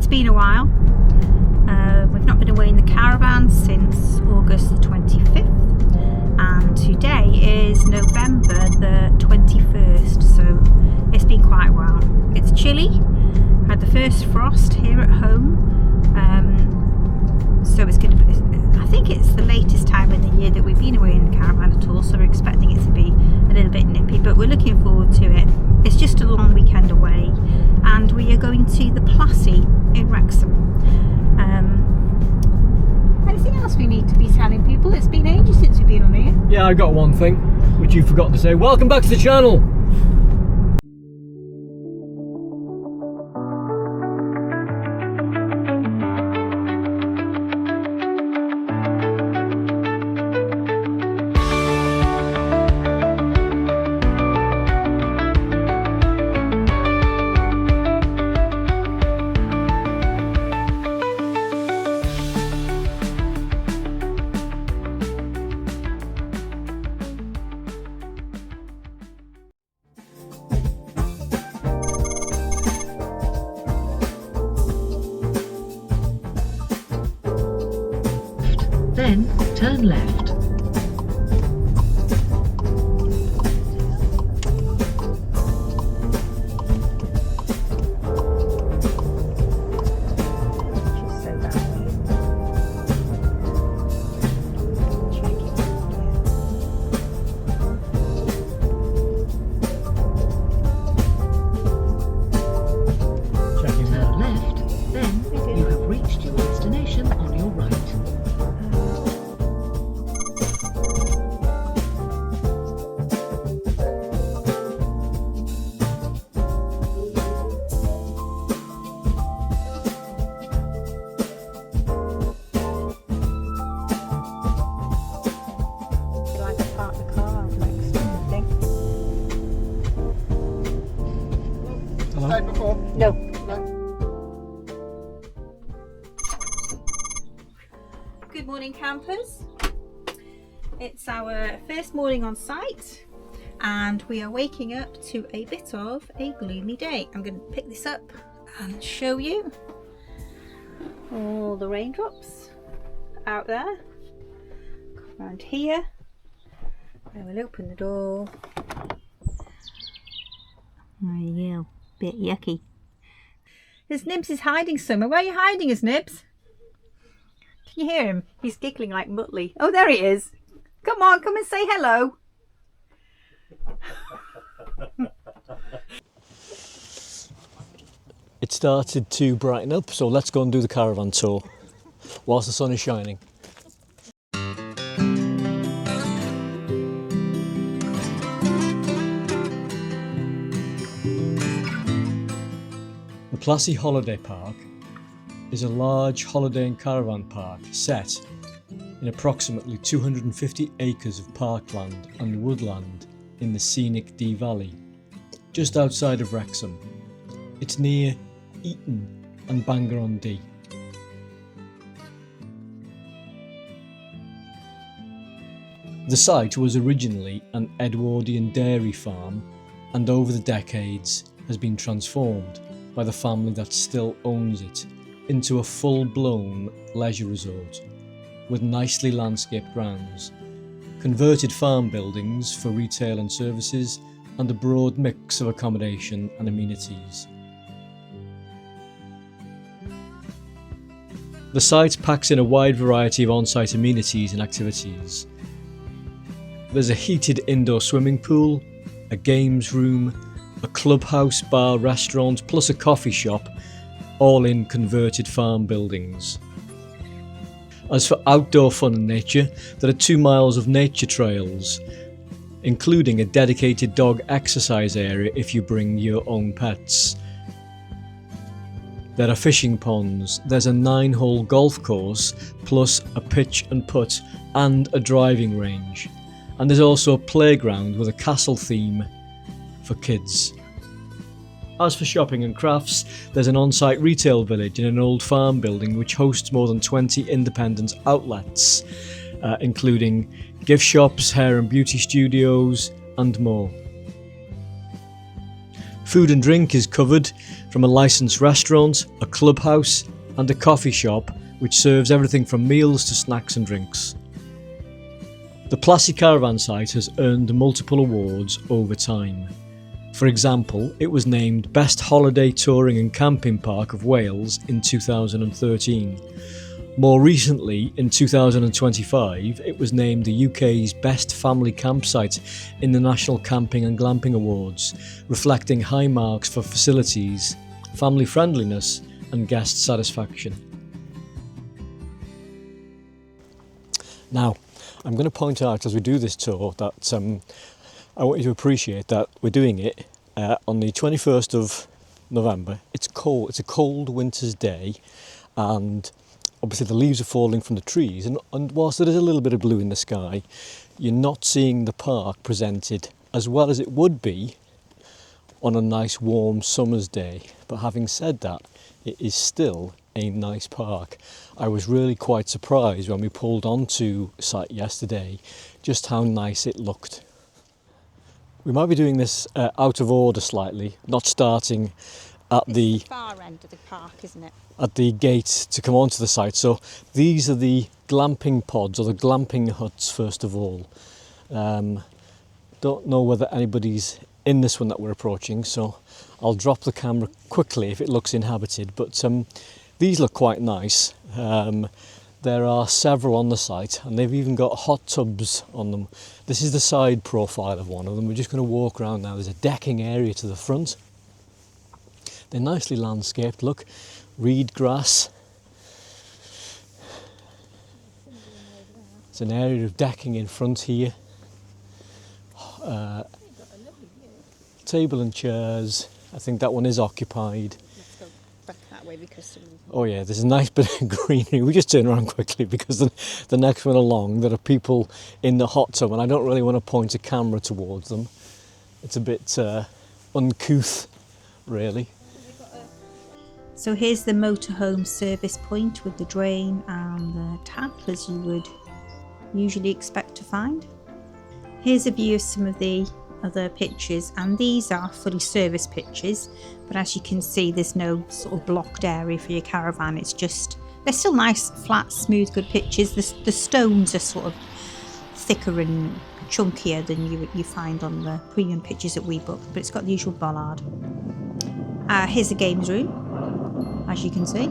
It's been a while. We've not been away in the caravan since August the 25th, and today is November the 21st, so it's been quite a while. It's chilly. Had the first frost here at home, so it's going to be, I think it's the latest time in the year that we've been away in the caravan at all, so we're expecting it to be a little bit nippy, but we're looking forward to it. It's just a long weekend away, and we are going to the Plassey in Wrexham. Anything else we need to be telling people? It's been ages since we've been on here. Yeah, I got one thing which you forgot to say. Welcome back to the channel. Then turn left. Turn left, then you have reached your destination on your right. No. Good morning, campers. It's our first morning on site and we are waking up to a bit of a gloomy day. I'm going to pick this up and show you all the raindrops out there. Come around here. I will open the door. There you go. Bit yucky. There's Nibs is hiding somewhere. Where are you hiding us, Nibs? Can you hear him? He's giggling like Muttley. Oh, there he is. Come on, come and say hello. It started to brighten up, so let's go and do the caravan tour whilst the sun is shining. The Plassey Holiday Park is a large holiday and caravan park set in approximately 250 acres of parkland and woodland in the scenic Dee Valley, just outside of Wrexham. It's near Eton and Bangor-on-Dee. The site was originally an Edwardian dairy farm and over the decades has been transformed by the family that still owns it into a full-blown leisure resort with nicely landscaped grounds, converted farm buildings for retail and services, and a broad mix of accommodation and amenities. The site packs in a wide variety of on-site amenities and activities. There's a heated indoor swimming pool, a games room, a clubhouse, bar, restaurant, plus a coffee shop, all in converted farm buildings. As for outdoor fun and nature, there are 2 miles of nature trails, including a dedicated dog exercise area if you bring your own pets. There are fishing ponds, there's a 9-hole golf course, plus a pitch and putt and a driving range. And there's also a playground with a castle theme for kids. As for shopping and crafts, there's an on-site retail village in an old farm building which hosts more than 20 independent outlets, including gift shops, hair and beauty studios, and more. Food and drink is covered from a licensed restaurant, a clubhouse and a coffee shop which serves everything from meals to snacks and drinks. The Plassey Caravan Site has earned multiple awards over time. For example, it was named Best Holiday Touring and Camping Park of Wales in 2013. More recently, in 2025, it was named the UK's Best Family Campsite in the National Camping and Glamping Awards, reflecting high marks for facilities, family friendliness and guest satisfaction. Now, I'm going to point out as we do this tour that I want you to appreciate that we're doing it on the 21st of November. It's cold, it's a cold winter's day, and obviously the leaves are falling from the trees, and whilst there is a little bit of blue in the sky, you're not seeing the park presented as well as it would be on a nice warm summer's day. But having said that, it is still a nice park. I was really quite surprised when we pulled onto site yesterday just how nice it looked. We might be doing this out of order slightly, not starting at the far end of the park, isn't it? At the gate to come onto the site. So these are the glamping pods, or the glamping huts first of all. Don't know whether anybody's in this one that we're approaching, so I'll drop the camera quickly if it looks inhabited, but these look quite nice. There are several on the site, and they've even got hot tubs on them. This is the side profile of one of them. We're just going to walk around now. There's a decking area to the front. They're nicely landscaped, look, reed grass. It's an area of decking in front here. Table and chairs. I think that one is occupied. Let's go back that way because... Oh yeah, there's a nice bit of greenery. We just turn around quickly because the next one along, there are people in the hot tub, and I don't really want to point a camera towards them. It's a bit uncouth, really. So here's the motorhome service point with the drain and the tap, as you would usually expect to find. Here's a view of some of the other pitches, and these are fully serviced pitches, but as you can see there's no sort of blocked area for your caravan. It's just, they're still nice, flat, smooth, good pitches. The stones are sort of thicker and chunkier than you find on the premium pitches that we book, but it's got the usual bollard. Here's the games room, as you can see.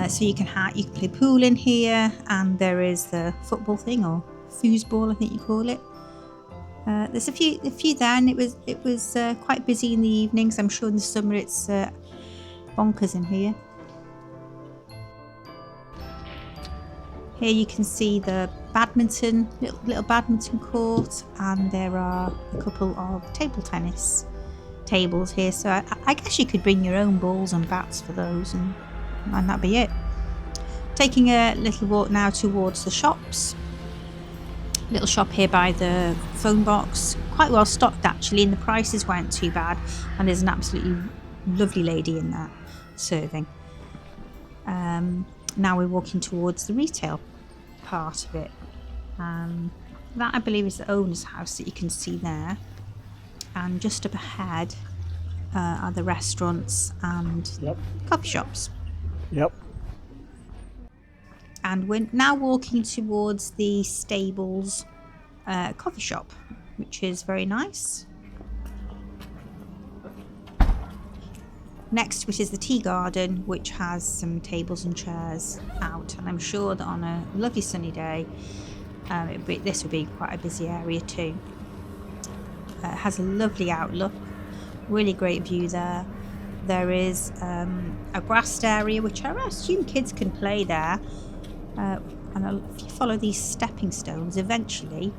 So you can play pool in here, and there is the football thing, or foosball I think you call it. There's a few there, and it was quite busy in the evenings. I'm sure in the summer it's bonkers in here. Here you can see the badminton, little badminton court, and there are a couple of table tennis tables here. So I guess you could bring your own balls and bats for those, and that'd be it. Taking a little walk now towards the shops. Little shop here by the phone box, quite well stocked actually, and the prices weren't too bad, and there's an absolutely lovely lady in there serving. Now we're walking towards the retail part of it. That I believe is the owner's house that you can see there, and just up ahead are the restaurants and coffee shops. Yep. And we're now walking towards the stables coffee shop, which is very nice. Next to it is the tea garden, which has some tables and chairs out, and I'm sure that on a lovely sunny day this would be quite a busy area too. It has a lovely outlook, really great view there. There is a grassed area which I assume kids can play there. And if you follow these stepping stones, eventually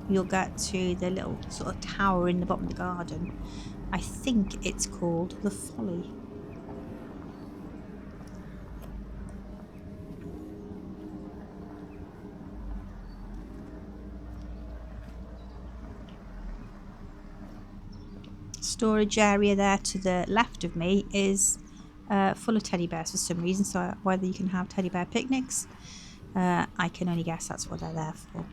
you'll get to the little sort of tower in the bottom of the garden. I think it's called the Folly. Storage area there to the left of me is full of teddy bears for some reason, so whether you can have teddy bear picnics, I can only guess that's what they're there for.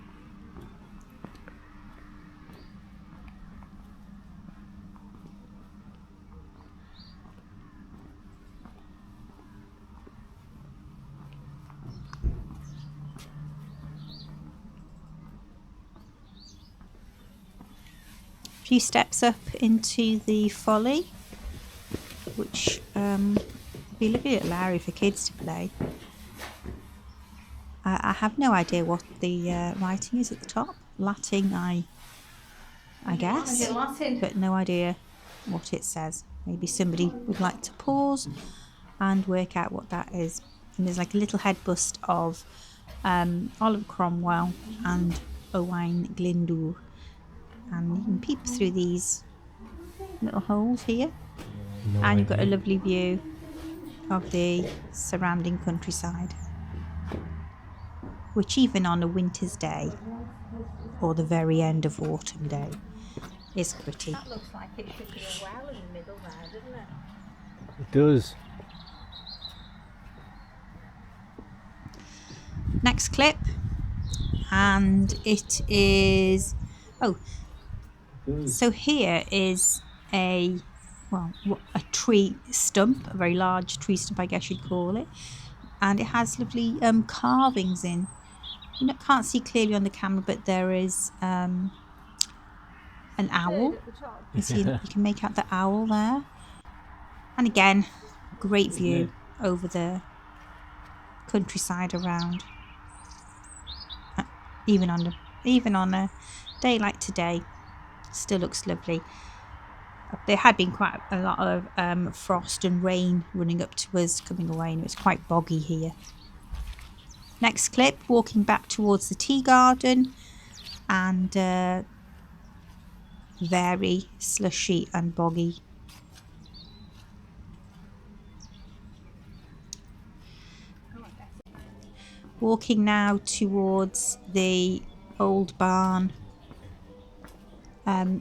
few steps up into the folly, which would be a lovely little area for kids to play. I have no idea what the writing is at the top. Latin, I guess, but no idea what it says. Maybe somebody would like to pause and work out what that is. And there's like a little head bust of Oliver Cromwell and Owain Glyndŵr, and you can peep through these little holes here, and you've got a lovely view of the surrounding countryside, which even on a winter's day or the very end of autumn day is pretty. That looks like it should be a well in the middle there, doesn't it? It does. Next clip, and it is so here is a tree stump, a very large tree stump, I guess you'd call it, and it has lovely carvings in. You can't see clearly on the camera, but there is an owl. You can make out the owl there, and again, great view over the countryside around. Even on a day like today, still looks lovely. There had been quite a lot of frost and rain running up to us coming away, and it was quite boggy here. Next clip, walking back towards the tea garden, and very slushy and boggy. Walking now towards the Old Barn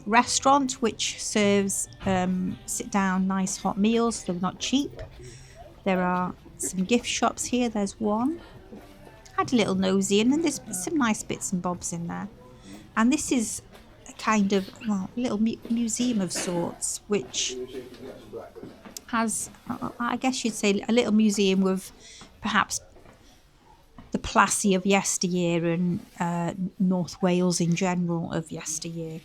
restaurant, which serves sit down nice hot meals. They're not cheap. There are some gift shops here. There's one. Had a little nosy in, and there's some nice bits and bobs in there. And this is a kind of little museum of sorts, which has, I guess you'd say, a little museum with perhaps the Plassey of yesteryear and North Wales in general of yesteryear,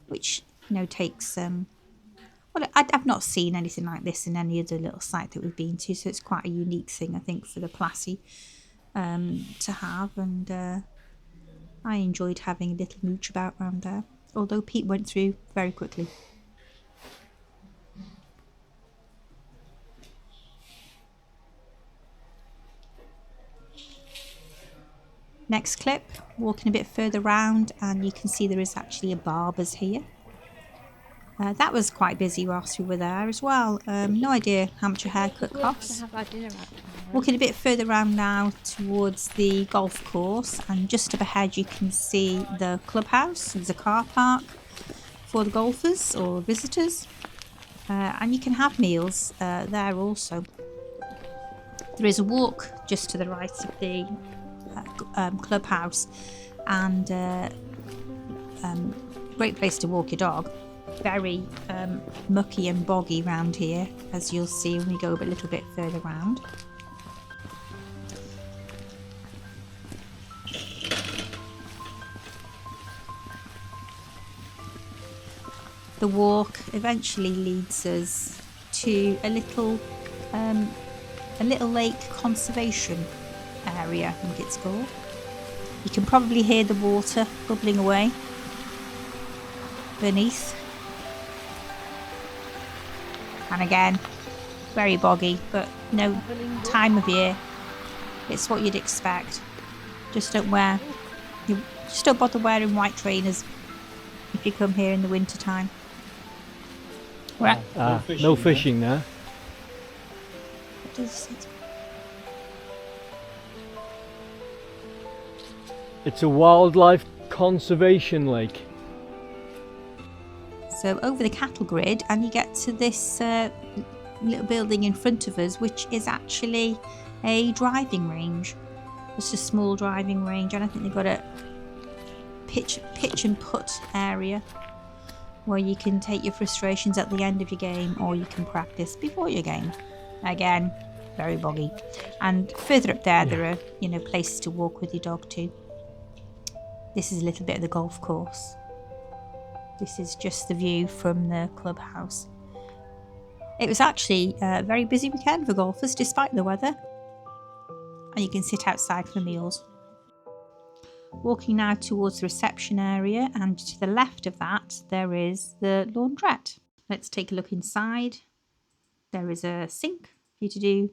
which takes I've not seen anything like this in any other little site that we've been to, so it's quite a unique thing, I think, for the Plassey to have, and I enjoyed having a little mooch about around there, although Pete went through very quickly. Next clip, walking a bit further round, and you can see there is actually a barber's here. That was quite busy whilst we were there as well. No idea how much a haircut costs. Walking a bit further round now towards the golf course, and just up ahead you can see the clubhouse. There's a car park for the golfers or visitors, and you can have meals there also. There is a walk just to the right of the clubhouse, and great place to walk your dog. Very mucky and boggy round here, as you'll see when we go a little bit further round. The walk eventually leads us to a little lake conservation area, I think it's called. You can probably hear the water bubbling away beneath, and again very boggy, but time of year it's what you'd expect. Just don't bother wearing white trainers if you come here in the winter time. No fishing there. What does it say? It's a wildlife conservation lake. So over the cattle grid, and you get to this little building in front of us, which is actually a driving range. It's a small driving range, and I think they've got a pitch and putt area where you can take your frustrations at the end of your game, or you can practice before your game. Again, very boggy. And further up there, there are places to walk with your dog too. This is a little bit of the golf course. This is just the view from the clubhouse. It was actually a very busy weekend for golfers despite the weather. And you can sit outside for meals. Walking now towards the reception area, and to the left of that there is the laundrette. Let's take a look inside. There is a sink for you to do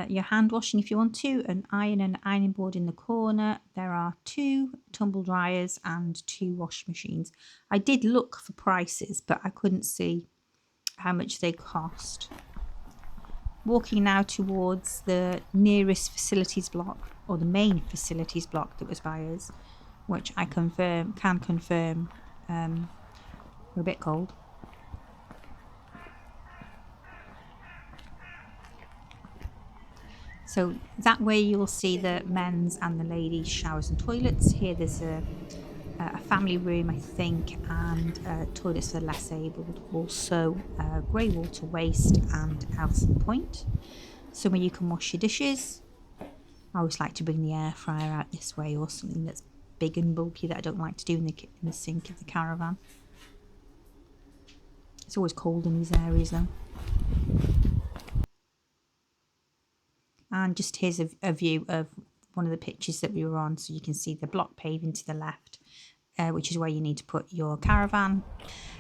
your hand washing if you want to, an iron and ironing board in the corner. There are 2 tumble dryers and 2 washing machines. I did look for prices, but I couldn't see how much they cost. Walking now towards the nearest facilities block, or the main facilities block that was by us, which I can confirm we're a bit cold. So that way you'll see the men's and the ladies' showers and toilets. Here there's a family room, I think, and toilets for the less able. Also grey water waste and Alison Point. Somewhere you can wash your dishes. I always like to bring the air fryer out this way, or something that's big and bulky that I don't like to do in the sink of the caravan. It's always cold in these areas though. And just here's a view of one of the pitches that we were on, so you can see the block paving to the left, which is where you need to put your caravan.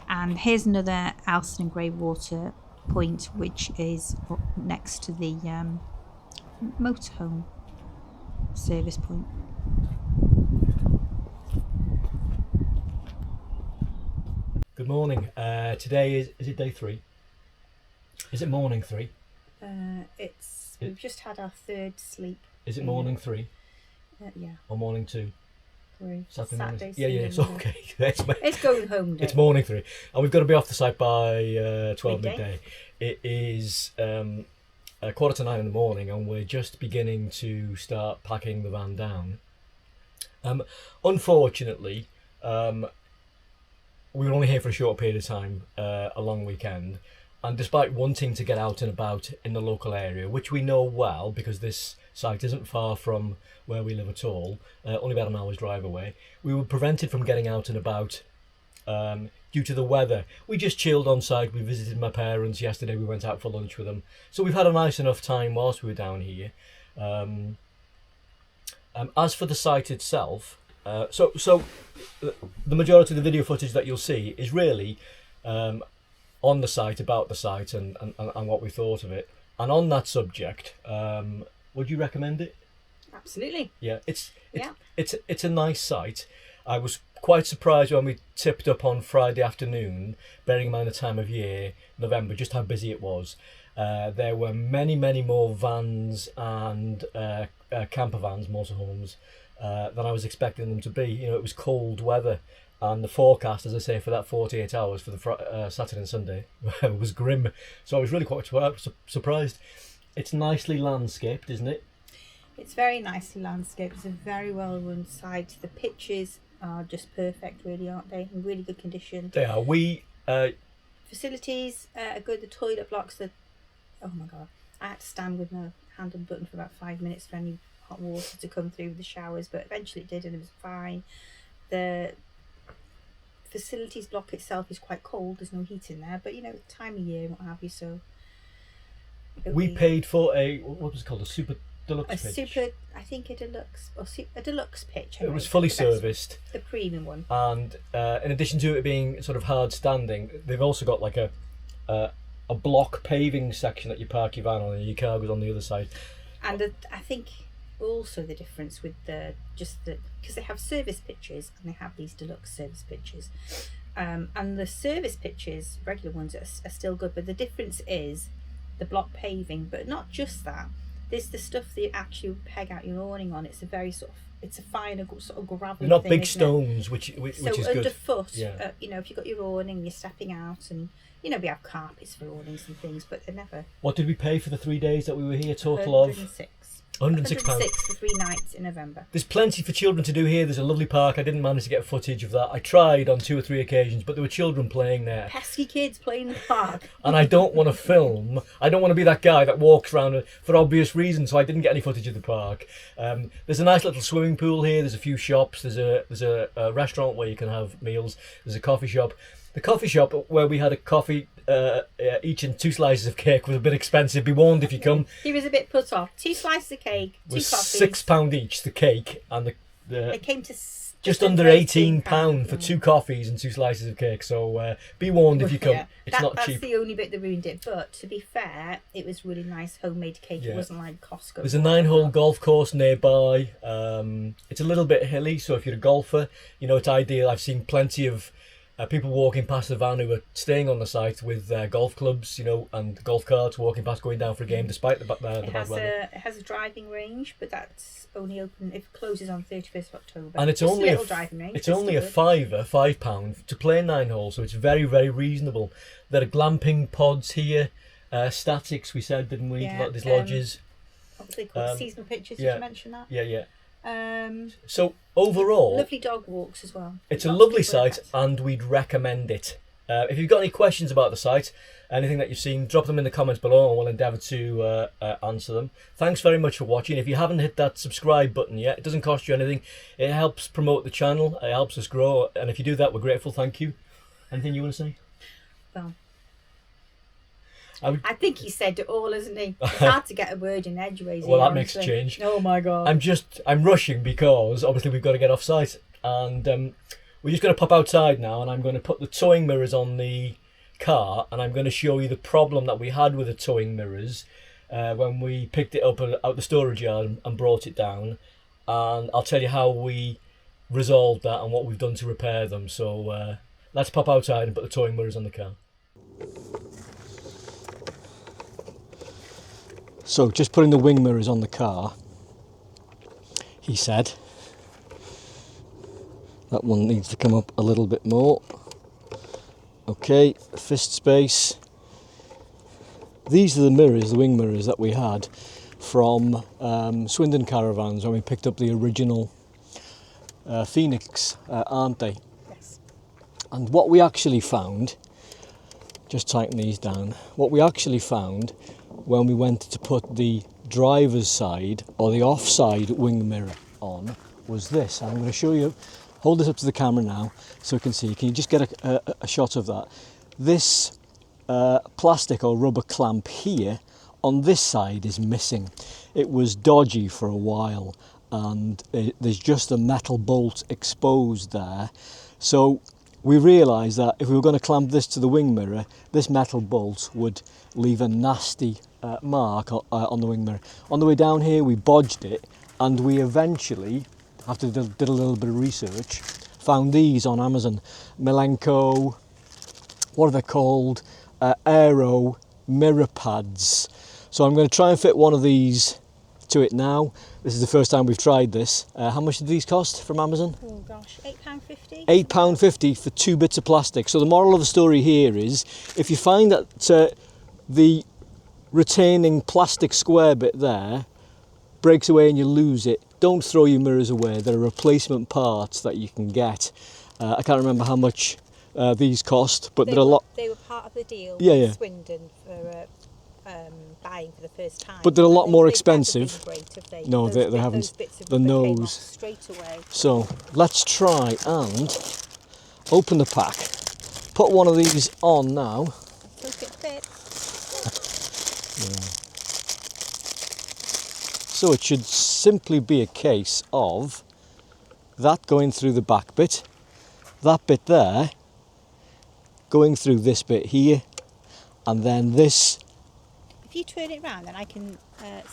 And here's another Alson and grey water point, which is next to the motorhome service point. Good morning. Today is it day 3? Is it morning 3? We've just had our 3rd sleep. Is it morning 3? Yeah. Or morning 2? 3. Saturday morning. Saturday, Yeah, it's okay. It's going home day. It's morning 3, and we've got to be off the site by 12 midday. It is 8:45 in the morning, and we're just beginning to start packing the van down. Unfortunately, we were only here for a short period of time, a long weekend. And despite wanting to get out and about in the local area, which we know well because this site isn't far from where we live at all, only about an hour's drive away, we were prevented from getting out and about due to the weather. We just chilled on site. We visited my parents yesterday. We went out for lunch with them. So we've had a nice enough time whilst we were down here. As for the site itself, so the majority of the video footage that you'll see is really on the site, about the site, and what we thought of it. And on that subject, would you recommend it? Absolutely. Yeah, it's a nice site. I was quite surprised when we tipped up on Friday afternoon, bearing in mind the time of year, November, just how busy it was. There were many more vans and camper vans, motorhomes, than I was expecting them to be. You know, it was cold weather. And the forecast, as I say, for that 48 hours for the Saturday and Sunday was grim. So I was really quite surprised. It's nicely landscaped, isn't it? It's very nicely landscaped. It's a very well run site. The pitches are just perfect, really, aren't they? In really good condition. They are. Facilities are good. The toilet blocks, oh my god. I had to stand with my hand on the button for about 5 minutes for any hot water to come through with the showers, but eventually it did and it was fine. The facilities block itself is quite cold. There's no heat in there, but you know, time of year and what have you, so we paid for what was it called, a super deluxe pitch? I think a deluxe pitch. It was fully serviced, the premium one, and in addition to it being sort of hard standing, they've also got like a block paving section that you park your van on, and your car goes on the other side. And I think also the difference with because they have service pitches and they have these deluxe service pitches, and the service pitches, regular ones, are still good, but the difference is the block paving. But not just that, there's the stuff that you actually peg out your awning on. It's a finer sort of gravel. Not thing, big stones, which is good. So underfoot, yeah. You know, if you've got your awning, you're stepping out, and you know, we have carpets for awnings and things, but they're never. What did we pay for the 3 days that we were here? Total of 106. £106. for 3 nights in November. There's plenty for children to do here. There's a lovely park. I didn't manage to get footage of that. I tried on 2 or 3 occasions, but there were children playing there. Pesky kids playing in the park. And I don't want to film. I don't want to be that guy that walks around for obvious reasons, so I didn't get any footage of the park. There's a nice little swimming pool here. There's a few shops. There's a restaurant where you can have meals. There's a coffee shop. The coffee shop where we had a coffee each and 2 slices of cake was a bit expensive. Be warned if you come. He was a bit put off. 2 slices of cake, 2 was coffees. £6 each, the cake, and It came to just under £18 for 2 coffees and 2 slices of cake. So be warned if you come. Yeah, it's not cheap. That's the only bit that ruined it. But to be fair, it was really nice homemade cake. Yeah. It wasn't like Costco. There's a 9-hole golf course nearby. It's a little bit hilly, so if you're a golfer, you know it's ideal. I've seen plenty of people walking past the van who are staying on the site with golf clubs, you know, and golf carts walking past, going down for a game, despite the bad weather. It has a driving range, but that's only open. It closes on 31st of October. And it's just only a little driving range. it's only a £5 to play 9 holes, so it's very, very reasonable. There are glamping pods here, statics. We said, didn't we? Yeah, These lodges. What they called seasonal pictures. yeah. Did you mention that? Yeah. Um, So overall, lovely dog walks as well. it's a Lots lovely of people site, and we'd recommend it. If you've got any questions about the site, anything that you've seen, drop them in the comments below and we'll endeavour to answer them. Thanks very much for watching. If you haven't hit that subscribe button yet, it doesn't cost you anything. It helps promote the channel, it helps us grow, and if you do that, we're grateful. Thank you. Anything you want to say? Well, I think he said it all, isn't he? It's hard to get a word in edgeways. Well, here, that makes a honestly. change. Oh my god. I'm rushing because obviously we've got to get off site, and we're just going to pop outside now, and I'm going to put the towing mirrors on the car, and I'm going to show you the problem that we had with the towing mirrors when we picked it up out the storage yard and brought it down, and I'll tell you how we resolved that and what we've done to repair them. So let's pop outside and put the towing mirrors on the car. So just putting the wing mirrors on the car, he said. That one needs to come up a little bit more. Okay, fist space. These are the mirrors, the wing mirrors that we had from Swindon Caravans when we picked up the original Phoenix, aren't they? Yes. And what we actually found, just tighten these down, what we actually found when we went to put the driver's side or the offside wing mirror on was this. I'm going to show you. Hold this up to the camera now so we can see. Can you just get a shot of that? This plastic or rubber clamp here on this side is missing. It was dodgy for a while, and there's just a metal bolt exposed there. So we realised that if we were going to clamp this to the wing mirror, this metal bolt would leave a nasty mark on the wing mirror. On the way down here we bodged it, and we eventually, after did a little bit of research, found these on Amazon. Milenko, what are they called? Aero mirror pads. So I'm going to try and fit one of these to it now. This is the first time we've tried this. How much did these cost from Amazon? Oh gosh, £8.50. £8.50 for 2 bits of plastic. So the moral of the story here is, if you find that the retaining plastic square bit there breaks away and you lose it, don't throw your mirrors away. There are replacement parts that you can get. I can't remember how much these cost, but they're a lot. They were part of the deal Yeah. with Swindon for buying for the first time. But they're a lot And more they've expensive. never been great, have they? No, they haven't. Those bits of The rubber came off nose. straight away. So let's try and open the pack. Put one of these on now. Hope it fits. So it should simply be a case of that going through the back bit, that bit there going through this bit here, and then this. If you turn it round, then I can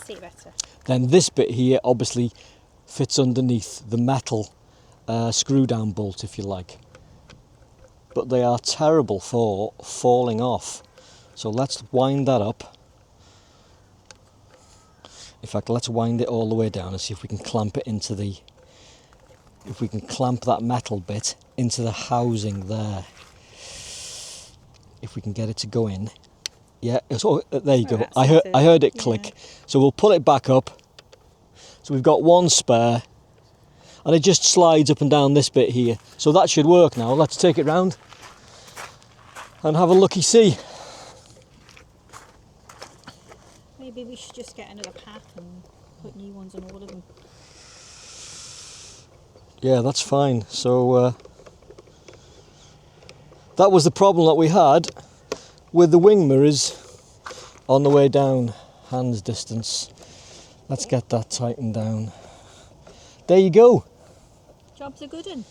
see it better. Then this bit here obviously fits underneath the metal screw down bolt, if you like. But they are terrible for falling off. So let's wind that up. In fact, let's wind it all the way down and see if we can clamp it into the, if we can clamp that metal bit into the housing there. If we can get it to go in. Yeah, so there you go. that's I heard it click. yeah. So we'll pull it back up So we've got one spare, and it just slides up and down this bit here. So that should work now. Let's take it round and have a looky-see. Maybe we should just get another pack and put new ones on all of them. Yeah, that's fine. So that was the problem that we had with the wing mirrors on the way down, hands distance. Let's get that tightened down. There you go. Job's a good one.